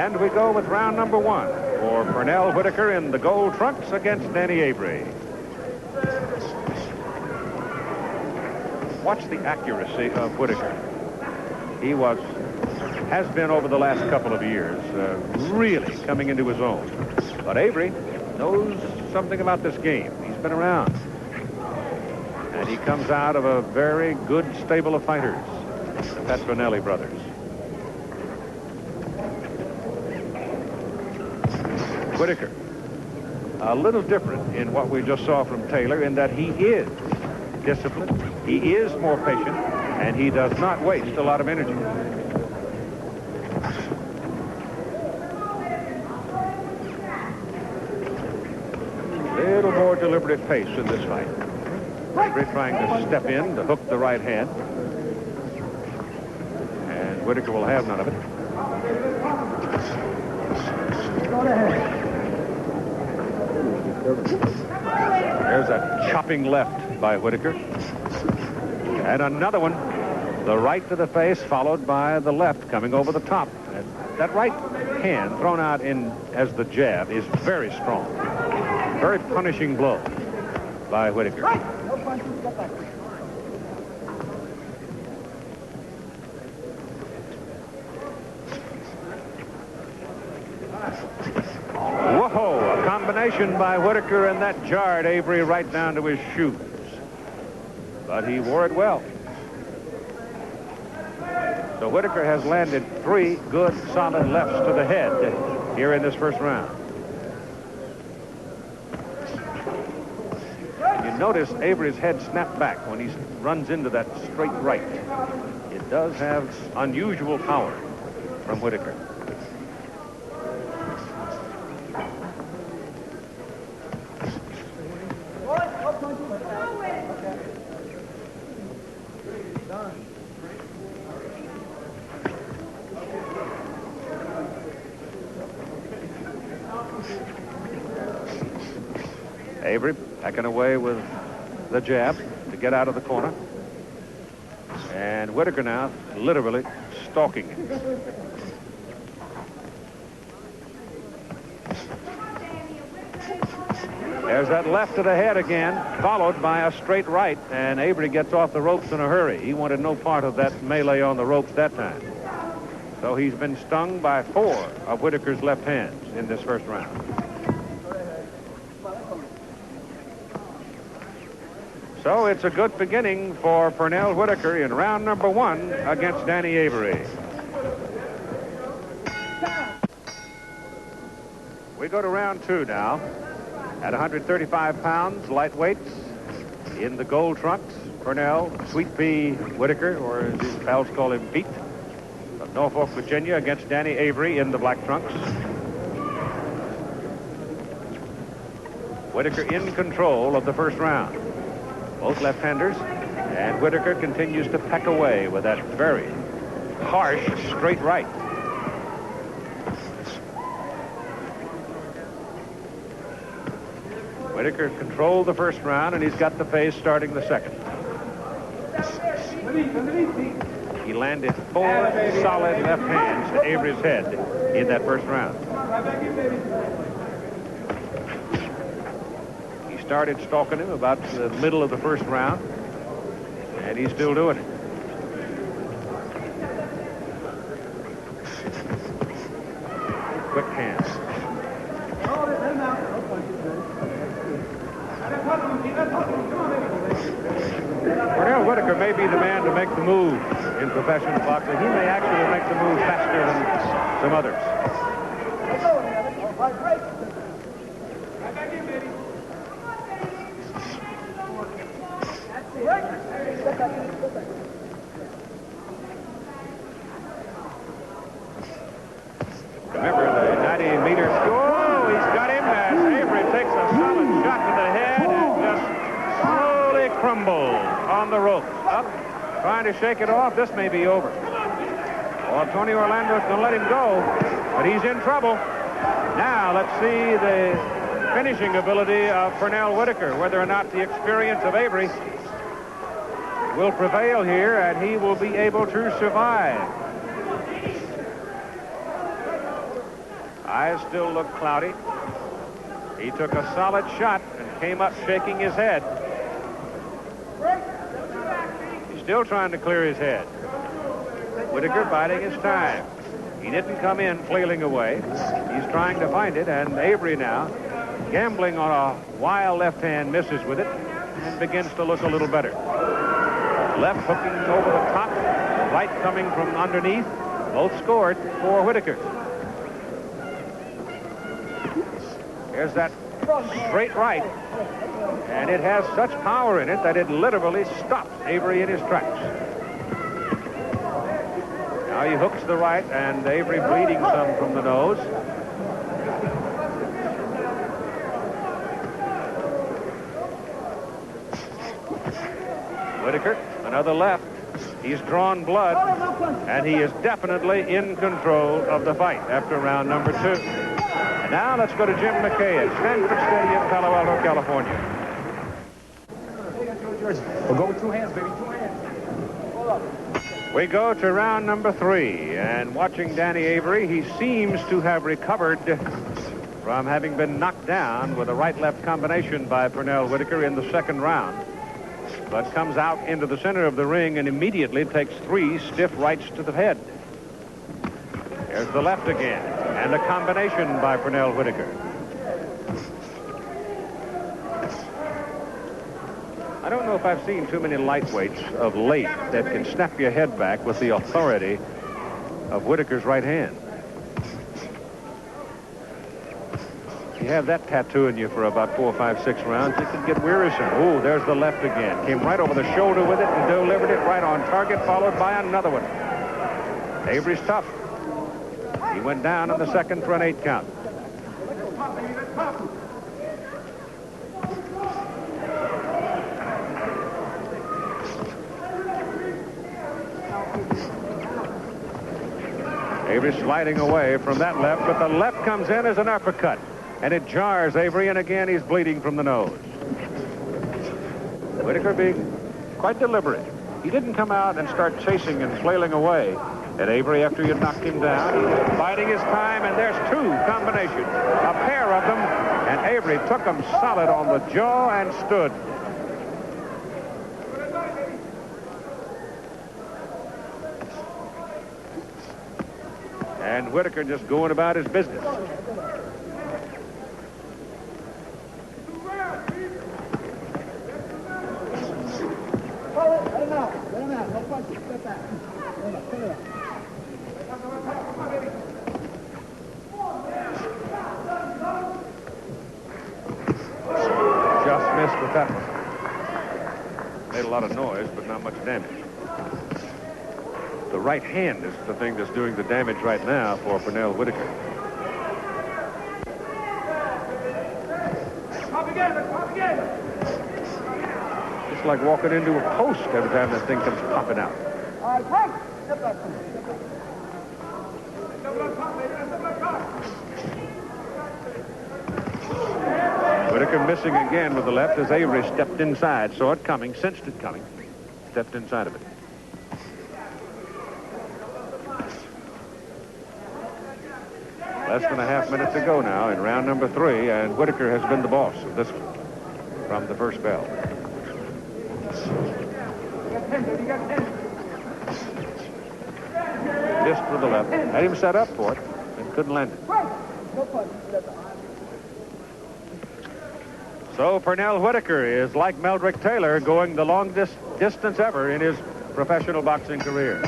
And we go with round number 1 for Pernell Whitaker in the gold trunks against Danny Avery. Watch the accuracy of Whitaker. He has been over the last couple of years really coming into his own. But Avery knows something about this game. He's been around. And he comes out of a very good stable of fighters, the Petronelli brothers. Whitaker, a little different in what we just saw from Taylor in that he is disciplined, he is more patient, and he does not waste a lot of energy. Little more deliberate pace in this fight. Avery trying to step in to hook the right hand. And Whitaker will have none of it. There's a chopping left by Whitaker. And another one. The right to the face followed by the left coming over the top. And that right hand thrown out in as the jab is very strong. Very punishing blow by Whitaker. Whoa, a combination by Whitaker, and that jarred Avery right down to his shoes. But he wore it well. So Whitaker has landed 3 good, solid lefts to the head here in this first round. You notice Avery's head snapped back when he runs into that straight right. It does have unusual power from Whitaker. Avery backing away with the jab to get out of the corner. And Whitaker now literally stalking him. There's that left to the head again, followed by a straight right, and Avery gets off the ropes in a hurry. He wanted no part of that melee on the ropes that time. So he's been stung by 4 of Whitaker's left hands in this first round. So it's a good beginning for Pernell Whitaker in round number 1 against Danny Avery. We go to round 2 now. At 135 pounds, lightweights, in the gold trunks, Pernell Sweet Pea Whitaker, or as his pals call him, Pete, of Norfolk, Virginia, against Danny Avery in the black trunks. Whitaker in control of the first round. Both left-handers, and Whitaker continues to peck away with that very harsh straight right. Whitaker controlled the first round, and he's got the pace starting the second. He landed 4 solid left hands to Avery's head in that first round. He started stalking him about the middle of the first round, and he's still doing it. Quick hands. Pernell Whitaker may be the man to make the move in professional boxing. He may actually make the move faster than some others. Remember the 90-meter. Oh, he's got him as Avery takes a solid shot to the head and just slowly crumbles on the ropes. Up, trying to shake it off. This may be over. Well, Tony Orlando's going to let him go, but he's in trouble. Now let's see the finishing ability of Pernell Whitaker, whether or not the experience of Avery will prevail here, and he will be able to survive. Eyes still look cloudy. He took a solid shot and came up shaking his head. He's still trying to clear his head. Whitaker biding his time. He didn't come in flailing away. He's trying to find it, and Avery now, gambling on a wild left hand, misses with it and begins to look a little better. Left hooking over the top, right coming from underneath. Both scored for Whitaker. Here's that straight right, and it has such power in it that it literally stops Avery in his tracks. Now he hooks the right, and Avery bleeding some from the nose. Whitaker, another left. He's drawn blood, and he is definitely in control of the fight after round number 2. And now let's go to Jim McKay at Stanford Stadium, Palo Alto, California. We'll go with 2 hands, baby. 2 hands. Hold up. We go to round number 3, and watching Danny Avery, he seems to have recovered from having been knocked down with a right-left combination by Pernell Whitaker in the 2nd round, but comes out into the center of the ring and immediately takes 3 stiff rights to the head. There's the left again, and a combination by Pernell Whitaker. I don't know if I've seen too many lightweights of late that can snap your head back with the authority of Whitaker's right hand. If you have that tattoo in you for about 4, 5, 6 rounds, it can get wearisome. Oh, there's the left again. Came right over the shoulder with it and delivered it right on target, followed by another one. Avery's tough. He went down in the 2nd for an 8 count. Avery sliding away from that left, but the left comes in as an uppercut, and it jars Avery, and again he's bleeding from the nose. Whitaker being quite deliberate. He didn't come out and start chasing and flailing away at Avery after you knocked him down. He was biding his time, and there's 2 combinations, a pair of them, and Avery took them solid on the jaw and stood. And Whitaker just going about his business. Let him out. Let him out. No punches. Step back. Just missed with that one. Made a lot of noise, but not much damage. The right hand is the thing that's doing the damage right now for Pernell Whitaker. It's like walking into a post every time that thing comes popping out. All right, step back. Whitaker missing again with the left as Avery stepped inside, saw it coming, sensed it coming, stepped inside of it. Less than a half minute to go now in round number 3, and Whitaker has been the boss of this one from the first bell. Missed with the left. Had him set up for it and couldn't land it. So Pernell Whitaker is like Meldrick Taylor, going the longest distance ever in his professional boxing career.